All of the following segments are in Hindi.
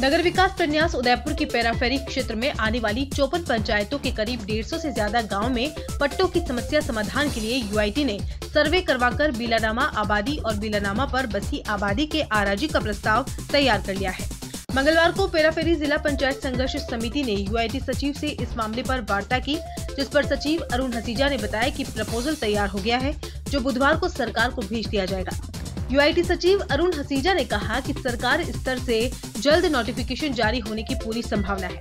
नगर विकास प्रन्यास उदयपुर की पेराफेरी क्षेत्र में आने वाली 54 पंचायतों के करीब 150 से ज्यादा गांव में पट्टों की समस्या समाधान के लिए यूआईटी ने सर्वे करवाकर बिलानामा आबादी और बिलानामा पर बसी आबादी के आराजी का प्रस्ताव तैयार कर लिया है। मंगलवार को पेराफेरी जिला पंचायत संघर्ष समिति ने यूआईटी सचिव से इस मामले पर वार्ता की, जिस पर सचिव अरुण हसीजा ने बताया कि प्रपोजल तैयार हो गया है, जो बुधवार को सरकार को भेज दिया जाएगा। यूआईटी सचिव अरुण हसीजा ने कहा कि सरकार स्तर से जल्द नोटिफिकेशन जारी होने की पूरी संभावना है।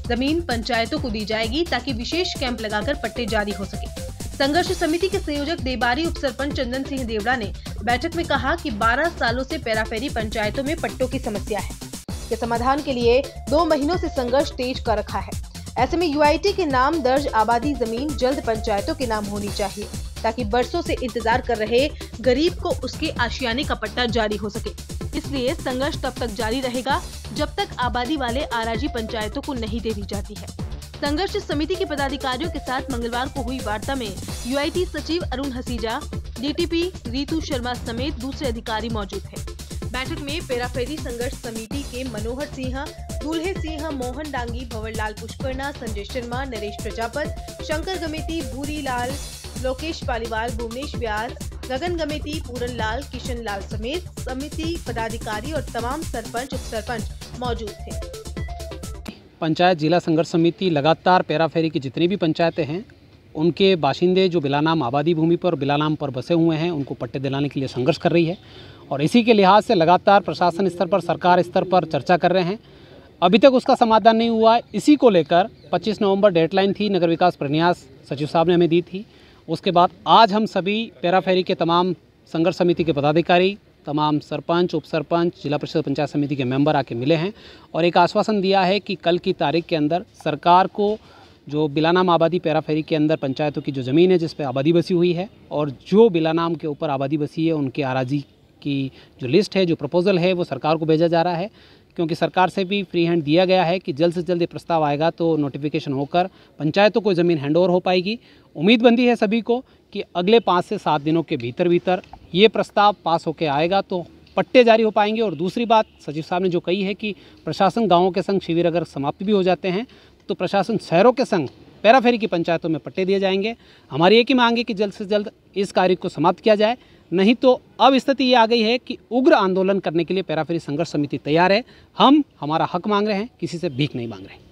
जमीन पंचायतों को दी जाएगी ताकि विशेष कैंप लगाकर पट्टे जारी हो सके। संघर्ष समिति के संयोजक देबारी उप सरपंच चंदन सिंह देवड़ा ने बैठक में कहा कि 12 सालों से पेराफेरी पंचायतों में पट्टों की समस्या है। के समाधान के लिए 2 महीनों से संघर्ष तेज कर रखा है। ऐसे में यूआईटी के नाम दर्ज आबादी जमीन जल्द पंचायतों के नाम होनी चाहिए, ताकि बरसों से इंतजार कर रहे गरीब को उसके आशियाने का पट्टा जारी हो सके। इसलिए संघर्ष तब तक जारी रहेगा जब तक आबादी वाले आराजी पंचायतों को नहीं दे दी जाती है। संघर्ष समिति के पदाधिकारियों के साथ मंगलवार को हुई वार्ता में यूआईटी सचिव अरुण हसीजा, डीटीपी रितु शर्मा समेत दूसरे अधिकारी मौजूद थे। बैठक में पेराफेरी संघर्ष समिति के मनोहर सिंह, दूल्हे सिंह, मोहन डांगी, भंवरलाल पुष्करना, संजय शर्मा, नरेश प्रजापत, शंकर गमेती, भूरी लाल, लोकेश पालीवाल, भुवनेश व्यास, गगन गमेती, पूरन लाल, किशन लाल समेत समिति पदाधिकारी और तमाम सरपंच उप सरपंच मौजूद थे। पंचायत जिला संघर्ष समिति लगातार पेराफेरी की जितनी भी पंचायतें हैं उनके बाशिंदे जो बिलानाम आबादी भूमि पर बिलानाम पर बसे हुए हैं उनको पट्टे दिलाने के लिए संघर्ष कर रही है और इसी के लिहाज से लगातार प्रशासन स्तर पर, सरकार स्तर पर चर्चा कर रहे हैं। अभी तक उसका समाधान नहीं हुआ है। इसी को लेकर 25 नवंबर डेडलाइन थी, नगर विकास प्रन्यास सचिव साहब ने हमें दी थी। उसके बाद आज हम सभी पेराफेरी के तमाम संघर्ष समिति के पदाधिकारी, तमाम सरपंच, उप सरपंच, जिला परिषद पंचायत समिति के मेंबर आके मिले हैं और एक आश्वासन दिया है कि कल की तारीख के अंदर सरकार को जो बिलानाम आबादी पेराफेरी के अंदर पंचायतों की जो ज़मीन है जिस पे आबादी बसी हुई है और जो बिलानाम के ऊपर आबादी बसी है उनके आराजी की जो लिस्ट है, जो प्रपोजल है, वो सरकार को भेजा जा रहा है, क्योंकि सरकार से भी फ्री हैंड दिया गया है कि जल्द से जल्द ये प्रस्ताव आएगा तो नोटिफिकेशन होकर पंचायतों को ज़मीन हैंडओवर हो पाएगी। उम्मीद बंदी है सभी को कि अगले 5 से 7 दिनों के भीतर ये प्रस्ताव पास होकर आएगा तो पट्टे जारी हो पाएंगे। और दूसरी बात सचिव साहब ने जो कही है कि प्रशासन गाँवों के संग शिविर अगर समाप्त भी हो जाते हैं तो प्रशासन शहरों के संग पेराफेरी की पंचायतों में पट्टे दिए जाएंगे। हमारी एक ही मांग है कि जल्द से जल्द इस कार्य को समाप्त किया जाए, नहीं तो अब स्थिति ये आ गई है कि उग्र आंदोलन करने के लिए पेराफेरी संघर्ष समिति तैयार है। हम हमारा हक मांग रहे हैं, किसी से भीख नहीं मांग रहे हैं।